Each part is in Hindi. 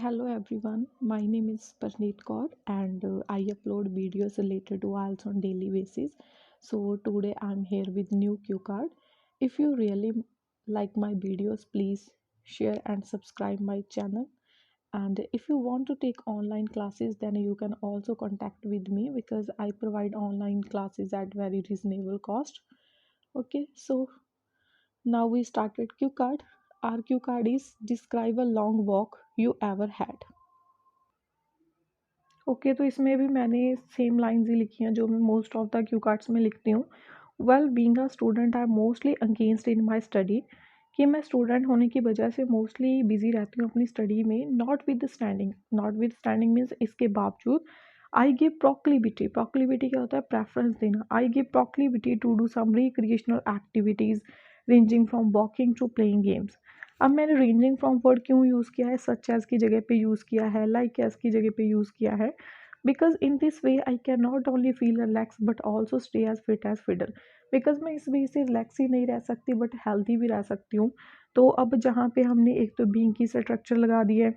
Hello everyone, my name is Parneet Kaur and I upload videos related to IELTS on daily basis. So today I'm here with new cue card. If you really like my videos, please share and subscribe my channel. And if you want to take online classes, then you can also contact with me because I provide online classes at very reasonable cost. Okay, so now we started cue card. Our cue card is describe a long walk you ever had. Okay तो इसमें भी मैंने सेम लाइंस ही लिखी हैं जो मैं most of the cue cards में लिखती हूँ। Well being a student I am mostly against in my study कि मैं स्टूडेंट होने की वजह से मोस्टली बिजी रहती हूँ अपनी स्टडी में। नॉट विद स्टैंडिंग मीन्स इसके बावजूद आई गिव प्रोक्लिविटी क्या होता है, प्रेफरेंस देना। I give proclivity to do some recreational activities ranging from walking to playing games. अब मैंने रेंजिंग फ्रॉम वर्ड क्यों यूज़ किया है, सच एज़ की जगह पे यूज़ किया है, लाइक एज़ की जगह पे यूज़ किया है, because in this way I can not only feel relax but also stay as fiddle. Because मैं इस वे से रिलैक्स ही नहीं रह सकती बट हेल्थी भी रह सकती हूँ। तो अब जहाँ पे हमने एक तो बीइंग की स्ट्रक्चर लगा दी है,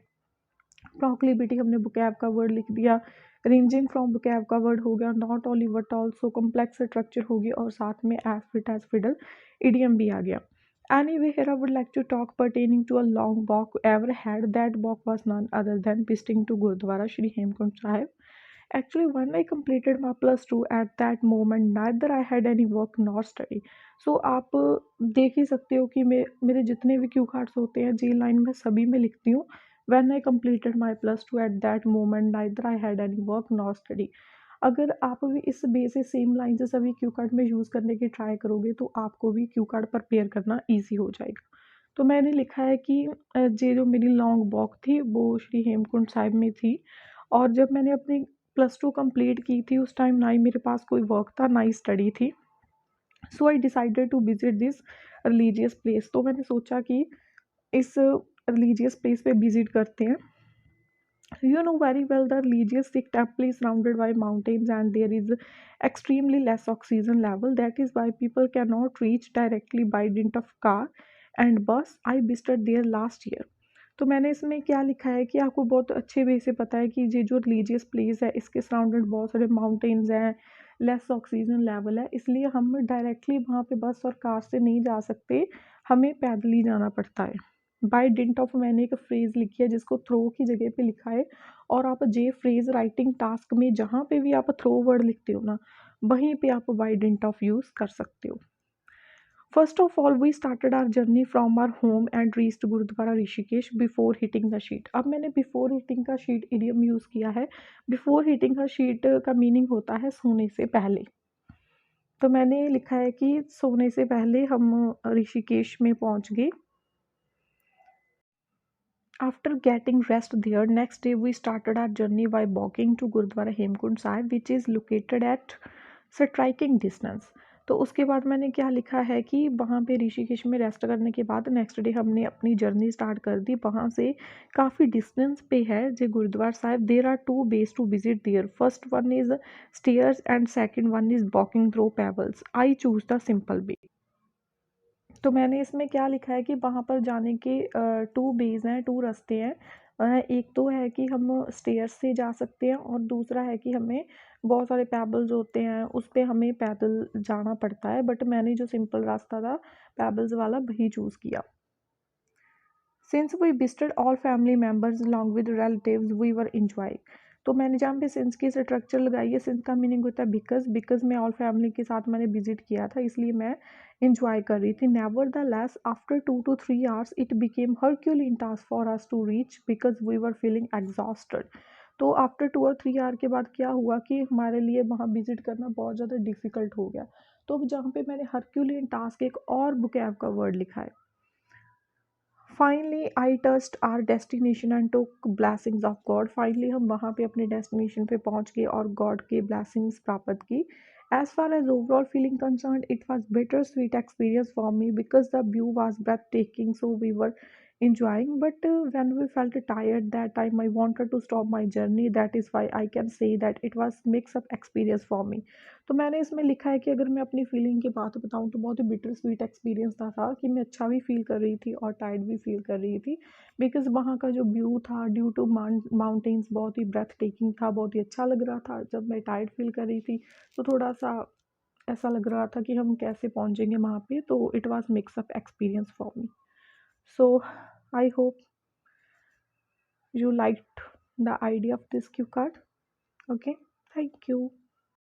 प्रोक्लिबिटी हमने बुकैब का वर्ड लिख दिया, रेंजिंग फ्रॉम बुकैब का वर्ड हो गया, not only but also complex structure हो गया और साथ में एज फिडल इडियम भी आ गया। Anyway, here I would like to talk pertaining to a long walk ever had. That walk was none other than visiting to Gurdwara Shri Hemkund Sahib. Actually, when I completed my plus two at that moment, neither I had any work nor study. So आप देख ही सकते हो कि मेरे जितने भी क्यू कार्ड्स होते हैं जी लाइन में सभी में लिखती हूँ। When I completed my plus two at that moment, neither I had any work nor study. अगर आप भी इस बेसिस सेम लाइन से सभी क्यू कार्ड में यूज़ करने की ट्राई करोगे तो आपको भी क्यू कार्ड प्रिपेयर करना ईजी हो जाएगा। तो मैंने लिखा है कि ये जो मेरी लॉन्ग वॉक थी वो श्री हेमकुंड साहिब में थी। और जब मैंने अपनी प्लस टू कंप्लीट की थी उस टाइम ना ही मेरे पास कोई वर्क था ना ही स्टडी थी। So I decided to visit this religious place. तो मैंने सोचा कि इस रिलीजियस प्लेस पे विजिट करते हैं। You know very well the religious Sikh temple is surrounded by mountains and there is extremely less oxygen level. That is why people cannot reach directly by dint of car and bus. I visited there last year. तो मैंने इसमें क्या लिखा है कि आपको बहुत अच्छे वे से पता है कि ये जो रिलीजियस प्लेस है इसके सराउंडेड बहुत सारे माउंटेन्स हैं, लेस ऑक्सीजन लेवल है, इसलिए हम डायरेक्टली वहाँ पे बस और कार से नहीं जा सकते, हमें पैदल ही जाना पड़ता है। बाय डिंट ऑफ मैंने एक फ्रेज़ लिखी है जिसको थ्रो की जगह पे लिखा है। और आप जे फ्रेज़ राइटिंग टास्क में जहाँ पे भी आप थ्रो वर्ड लिखते हो ना, वहीं पे आप बाय डिंट ऑफ यूज़ कर सकते हो। First of all, we started our journey from our home and reached gurdwara Rishikesh before hitting the sheet. अब मैंने before hitting का sheet idiom यूज़ किया है। before hitting का sheet का मीनिंग होता है सोने से पहले। तो मैंने लिखा है कि सोने से पहले हम ऋषिकेश में पहुंच गए। After getting rest there, next day we started our journey by walking to Gurudwara Hemkund Sahib, which is located at striking distance. तो उसके बाद मैंने क्या लिखा है कि वहाँ पे ऋषिकेश में रेस्ट करने के बाद नेक्स्ट डे हमने अपनी जर्नी स्टार्ट कर दी। वहाँ से काफ़ी डिस्टेंस पे है जो gurdwara Sahib. There are two ways to visit there. First one is stairs and second one is walking through pebbles. I choose the simple way. तो मैंने इसमें क्या लिखा है कि वहाँ पर जाने के टू बेज़ हैं, टू रास्ते हैं। एक तो है कि हम स्टेयर्स से जा सकते हैं और दूसरा है कि हमें बहुत सारे पेबल्स होते हैं, उस पे हमें पैदल जाना पड़ता है, बट मैंने जो सिंपल रास्ता था पेबल्स वाला वही चूज़ किया। Since we visited all family members along with relatives we were enjoy. तो मैंने जहाँ पे सिंस की स्ट्रक्चर लगाई है, सिंस का मीनिंग होता है बिकॉज मैं ऑल फैमिली के साथ मैंने विजिट किया था इसलिए मैं इंजॉय कर रही थी। Nevertheless after 2 to 3 hours it became herculean task for us to reach because we were feeling exhausted. तो आफ्टर 2 और 3 आवर के बाद क्या हुआ कि हमारे लिए वहाँ विजिट करना बहुत ज़्यादा डिफ़िकल्ट हो गया। तो अब जहाँ पे मैंने हरक्यूलिन टास्क एक और बुकैब का वर्ड लिखा है। Finally I touched our destination and took blessings of God. Finally हम वहाँ पे अपने डेस्टिनेशन पे पहुँच गए और गॉड के ब्लेसिंग्स प्राप्त की। As far as overall feeling concern it was better sweet experience for me because the view was breath taking. So we were enjoying, but when we felt tired that time, I wanted to stop my journey. That is why I can say that it was mix up experience for me. तो मैंने इसमें लिखा है कि अगर मैं अपनी फीलिंग की बात बताऊं तो बहुत ही बिटर स्वीट एक्सपीरियंस था कि मैं अच्छा भी फील कर रही थी और टायर्ड भी फील कर रही थी, बिकॉज वहाँ का जो व्यू था ड्यू टू माउंटेन्स बहुत ही ब्रेथ टेकिंग था, बहुत ही अच्छा लग रहा था। जब मैं टायर्ड फील कर रही थी तो थोड़ा सा ऐसा लग रहा था कि हम कैसे पहुंचेंगे वहाँ पे, तो it was mix up experience for me. So I hope you liked the idea of this cue card. Okay, thank you.